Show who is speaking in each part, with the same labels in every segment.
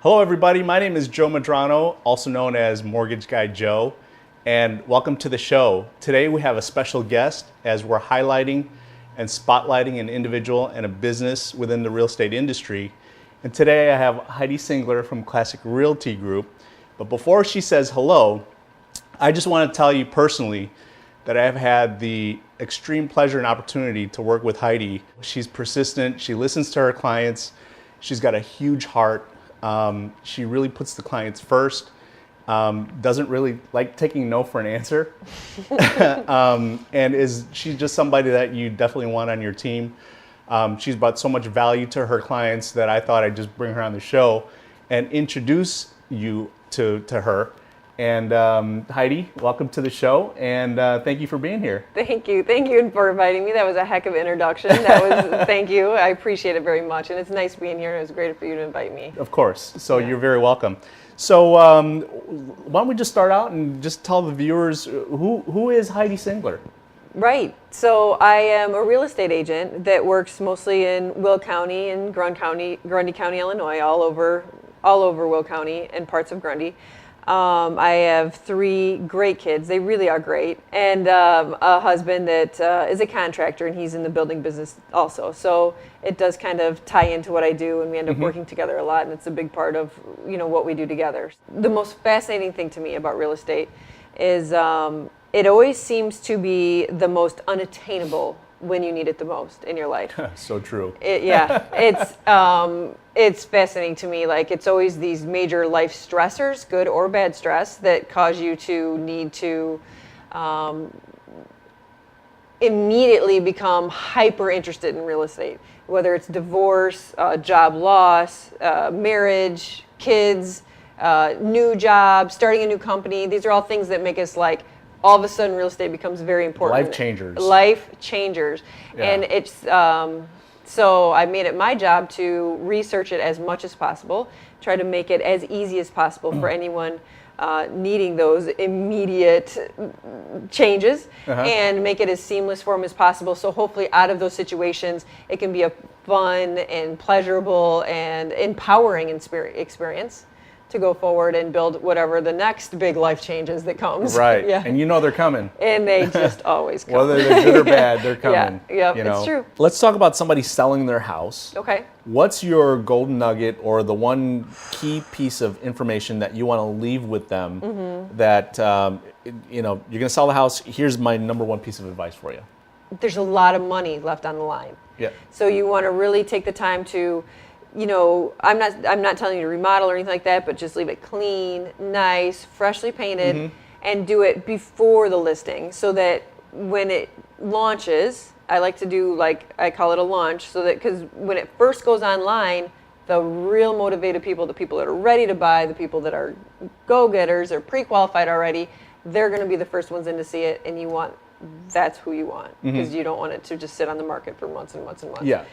Speaker 1: Hello everybody, my name is Joe Medrano, also known as MortgageGuy Joe, and welcome to the show. Today we have a special guest as we're highlighting and spotlighting an individual and a business within the real estate industry. And today I have Heidi Singler from Classic Realty Group. But before she says hello, I just want to tell you personally that I have had the extreme pleasure and opportunity to work with Heidi. She's persistent, she listens to her clients, she's got a huge heart. She really puts the clients first, doesn't really like taking no for an answer, and she's just somebody that you definitely want on your team. She's brought so much value to her clients that I thought I'd just bring her on the show and introduce you to her. And Heidi, welcome to the show, and thank you for being here.
Speaker 2: Thank you for inviting me. That was a heck of an introduction. Thank you. I appreciate it very much, and it's nice being here. It was great for you to invite me.
Speaker 1: Of course. So You're very welcome. So why don't we just start out and just tell the viewers who is Heidi Singler?
Speaker 2: Right. So I am a real estate agent that works mostly in Will County and Grundy County, Illinois, all over Will County and parts of Grundy. I have 3 great kids. They really are great. And a husband that is a contractor, and he's in the building business also. So it does kind of tie into what I do, and we end up working together a lot, and it's a big part of, what we do together. The most fascinating thing to me about real estate is it always seems to be the most unattainable when you need it the most in your life.
Speaker 1: So true.
Speaker 2: It's fascinating to me. Like, it's always these major life stressors, good or bad stress, that cause you to need to immediately become hyper interested in real estate. Whether it's divorce, job loss, marriage, kids, new job, starting a new company. These are all things that make us like, all of a sudden real estate becomes very important. Life changers.
Speaker 1: Yeah.
Speaker 2: And it's so I made it my job to research it as much as possible, try to make it as easy as possible for anyone needing those immediate changes, and make it as seamless for them as possible. So hopefully out of those situations, it can be a fun and pleasurable and empowering experience to go forward and build whatever the next big life changes that comes.
Speaker 1: Right. Yeah. And they're coming.
Speaker 2: And they just always come.
Speaker 1: Whether they're good or bad, they're coming.
Speaker 2: Yeah, it's true.
Speaker 1: Let's talk about somebody selling their house.
Speaker 2: Okay.
Speaker 1: What's your golden nugget or the one key piece of information that you want to leave with them that, you're going to sell the house, here's my number one piece of advice for you.
Speaker 2: There's a lot of money left on the line.
Speaker 1: Yeah.
Speaker 2: So you want to really take the time to, I'm not telling you to remodel or anything like that, but just leave it clean, nice, freshly painted, and do it before the listing, so that when it launches, I like to do, I call it a launch, so that, because when it first goes online, the real motivated people, the people that are ready to buy, the people that are go-getters or pre-qualified already, they're going to be the first ones in to see it, and that's who you want, because you don't want it to just sit on the market for months and months and months.
Speaker 1: Yeah.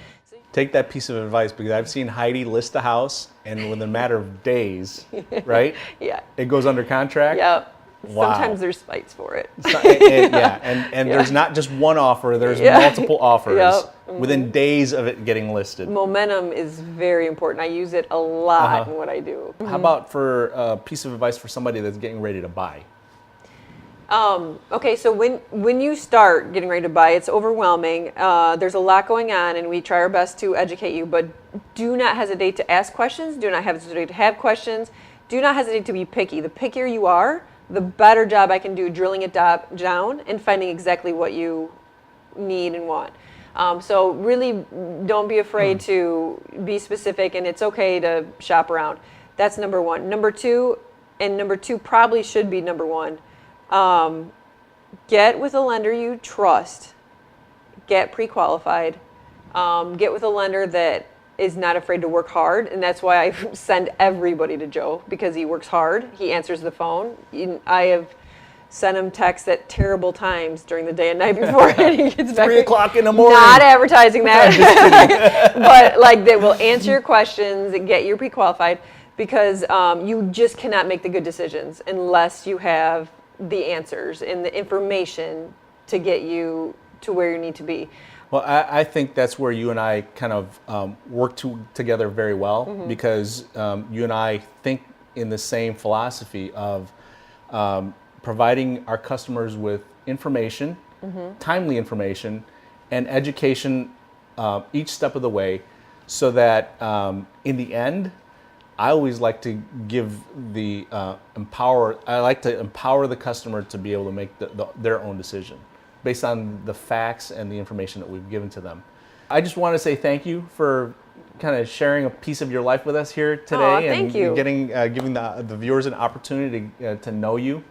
Speaker 1: Take that piece of advice, because I've seen Heidi list the house, and within a matter of days, right?
Speaker 2: Yeah.
Speaker 1: It goes under contract.
Speaker 2: Yep.
Speaker 1: Wow.
Speaker 2: Sometimes there's fights for it.
Speaker 1: And there's not just one offer, there's multiple offers within days of it getting listed.
Speaker 2: Momentum is very important. I use it a lot in what I do.
Speaker 1: How about for a piece of advice for somebody that's getting ready to buy?
Speaker 2: Okay, so when you start getting ready to buy, it's overwhelming. There's a lot going on, and we try our best to educate you, but do not hesitate to ask questions. Do not hesitate to have questions. Do not hesitate to be picky. The pickier you are, the better job I can do drilling it down and finding exactly what you need and want. So really don't be afraid to be specific, and it's okay to shop around. That's number one. Number two probably should be number one. Get with a lender you trust. Get pre-qualified. Get with a lender that is not afraid to work hard, and that's why I send everybody to Joe, because he works hard. He answers the phone. I have sent him texts at terrible times during the day and night before he gets back.
Speaker 1: 3 o'clock in the morning.
Speaker 2: Not advertising that, but they will answer your questions and get you pre-qualified, because you just cannot make the good decisions unless you have the answers and the information to get you to where you need to be.
Speaker 1: Well, I think that's where you and I kind of work together very well, because you and I think in the same philosophy of providing our customers with information, timely information, and education each step of the way, so that in the end, I always like to give I like to empower the customer to be able to make their own decision based on the facts and the information that we've given to them. I just want to say thank you for kind of sharing a piece of your life with us here today,
Speaker 2: thank you.
Speaker 1: Giving the viewers an opportunity to know you.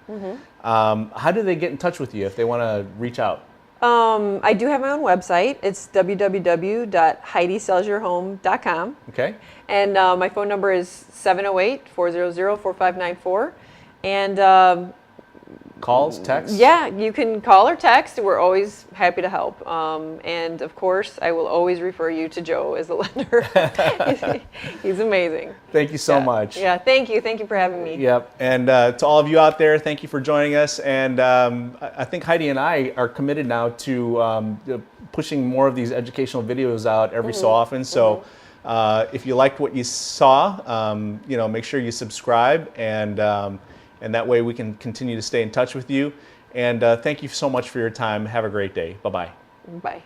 Speaker 1: How do they get in touch with you if they want to reach out?
Speaker 2: I do have my own website. It's www.heidisellsyourhome.com.
Speaker 1: Okay.
Speaker 2: And my phone number is 708-400-4594. And
Speaker 1: Calls, texts?
Speaker 2: yeah, you can call or text. We're always happy to help. And of course, I will always refer you to Joe as the lender. He's amazing.
Speaker 1: Thank you so much.
Speaker 2: Yeah, thank you. Thank you for having me.
Speaker 1: Yep. And to all of you out there, thank you for joining us. And I think Heidi and I are committed now to pushing more of these educational videos out every so often. So if you liked what you saw, make sure you subscribe, and that way we can continue to stay in touch with you. And thank you so much for your time. Have a great day. Bye-bye.
Speaker 2: Bye.